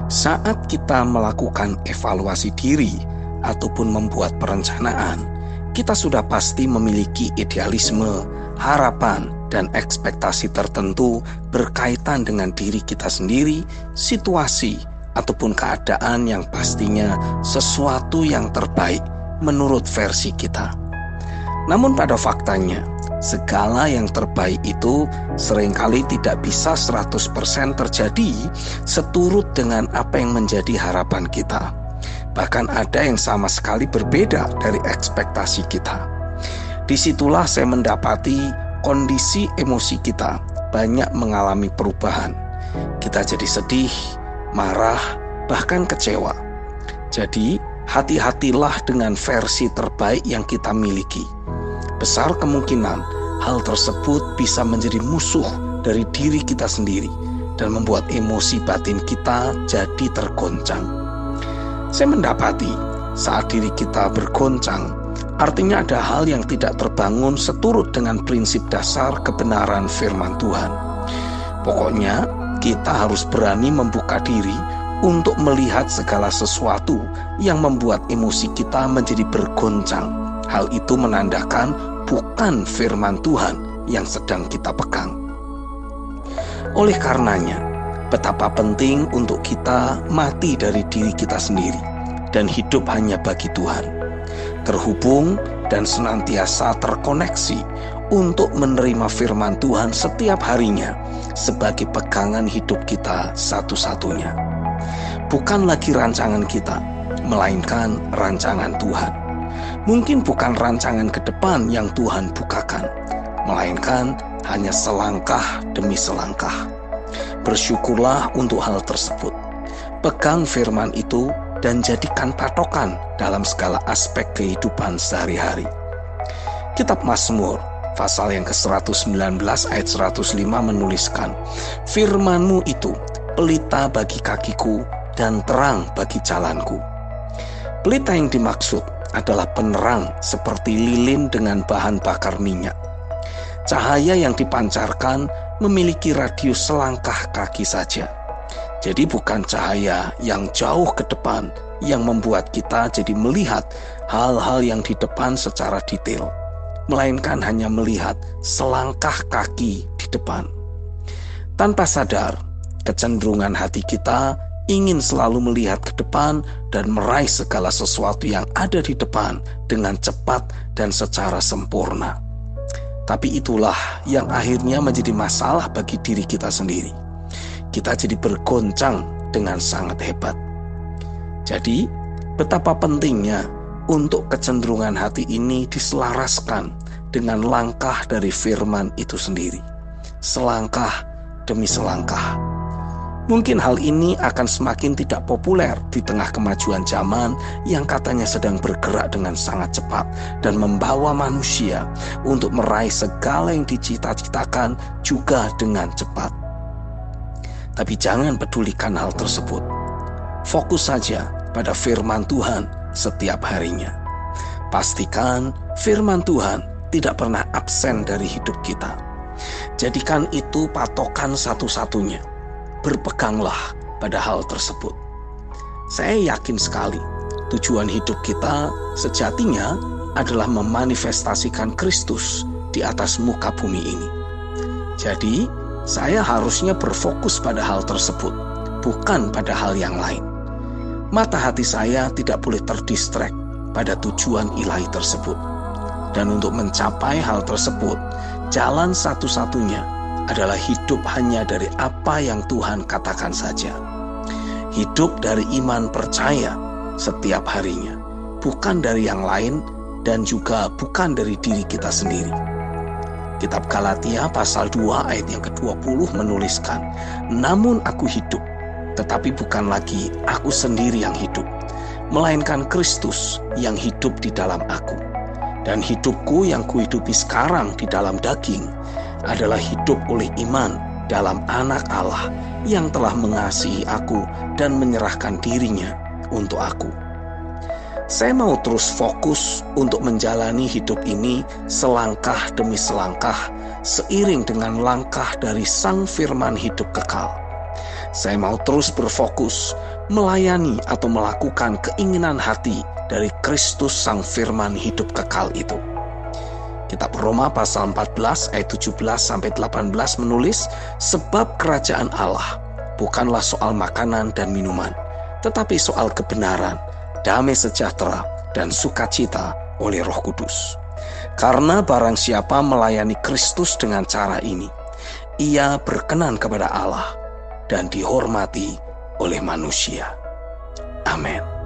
Saat kita melakukan evaluasi diri ataupun membuat perencanaan, kita sudah pasti memiliki idealisme, harapan, dan ekspektasi tertentu berkaitan dengan diri kita sendiri, situasi, ataupun keadaan yang pastinya sesuatu yang terbaik menurut versi kita. Namun pada faktanya, segala yang terbaik itu seringkali tidak bisa 100% terjadi seturut dengan apa yang menjadi harapan kita. Bahkan ada yang sama sekali berbeda dari ekspektasi kita. Disitulah saya mendapati kondisi emosi kita banyak mengalami perubahan. Kita jadi sedih, marah, bahkan kecewa. Jadi, hati-hatilah dengan versi terbaik yang kita miliki. Besar kemungkinan hal tersebut bisa menjadi musuh dari diri kita sendiri dan membuat emosi batin kita jadi tergoncang. Saya mendapati saat diri kita bergoncang, artinya ada hal yang tidak terbangun seturut dengan prinsip dasar kebenaran firman Tuhan. Pokoknya kita harus berani membuka diri untuk melihat segala sesuatu yang membuat emosi kita menjadi bergoncang. Hal itu menandakan bukan firman Tuhan yang sedang kita pegang. Oleh karenanya, betapa penting untuk kita mati dari diri kita sendiri dan hidup hanya bagi Tuhan. Terhubung dan senantiasa terkoneksi untuk menerima firman Tuhan setiap harinya sebagai pegangan hidup kita satu-satunya. Bukan lagi rancangan kita, melainkan rancangan Tuhan. Mungkin bukan rancangan ke depan yang Tuhan bukakan, melainkan hanya selangkah demi selangkah. Bersyukurlah untuk hal tersebut. Pegang firman itu dan jadikan patokan dalam segala aspek kehidupan sehari-hari. Kitab Mazmur, pasal yang ke-119 ayat 105 menuliskan, "Firman-Mu itu pelita bagi kakiku dan terang bagi jalanku." Pelita yang dimaksud adalah penerang seperti lilin dengan bahan bakar minyak. Cahaya yang dipancarkan memiliki radius selangkah kaki saja. Jadi bukan cahaya yang jauh ke depan yang membuat kita jadi melihat hal-hal yang di depan secara detail, melainkan hanya melihat selangkah kaki di depan. Tanpa sadar, kecenderungan hati kita ingin selalu melihat ke depan dan meraih segala sesuatu yang ada di depan dengan cepat dan secara sempurna. Tapi itulah yang akhirnya menjadi masalah bagi diri kita sendiri. Kita jadi bergoncang dengan sangat hebat. Jadi, betapa pentingnya untuk kecenderungan hati ini diselaraskan dengan langkah dari firman itu sendiri. Selangkah demi selangkah. Mungkin hal ini akan semakin tidak populer di tengah kemajuan zaman yang katanya sedang bergerak dengan sangat cepat dan membawa manusia untuk meraih segala yang dicita-citakan juga dengan cepat. Tapi jangan pedulikan hal tersebut. Fokus saja pada firman Tuhan setiap harinya. Pastikan firman Tuhan tidak pernah absen dari hidup kita. Jadikan itu patokan satu-satunya. Berpeganglah pada hal tersebut. Saya yakin sekali tujuan hidup kita sejatinya adalah memanifestasikan Kristus di atas muka bumi ini. Jadi, saya harusnya berfokus pada hal tersebut, bukan pada hal yang lain. Mata hati saya tidak boleh terdistract pada tujuan ilahi tersebut. Dan untuk mencapai hal tersebut, jalan satu-satunya adalah hidup hanya dari apa yang Tuhan katakan saja. Hidup dari iman percaya setiap harinya, bukan dari yang lain dan juga bukan dari diri kita sendiri. Kitab Galatia pasal 2 ayat yang ke-20 menuliskan, "Namun aku hidup, tetapi bukan lagi aku sendiri yang hidup, melainkan Kristus yang hidup di dalam aku. Dan hidupku yang kuhidupi sekarang di dalam daging adalah hidup oleh iman dalam Anak Allah yang telah mengasihi aku dan menyerahkan dirinya untuk aku." Saya mau terus fokus untuk menjalani hidup ini selangkah demi selangkah seiring dengan langkah dari Sang Firman hidup kekal. Saya mau terus berfokus melayani atau melakukan keinginan hati dari Kristus Sang Firman hidup kekal itu. Kitab Roma pasal 14 ayat 17-18 menulis, sebab kerajaan Allah bukanlah soal makanan dan minuman, tetapi soal kebenaran, damai sejahtera, dan sukacita oleh Roh Kudus. Karena barang siapa melayani Kristus dengan cara ini, ia berkenan kepada Allah dan dihormati oleh manusia. Amin.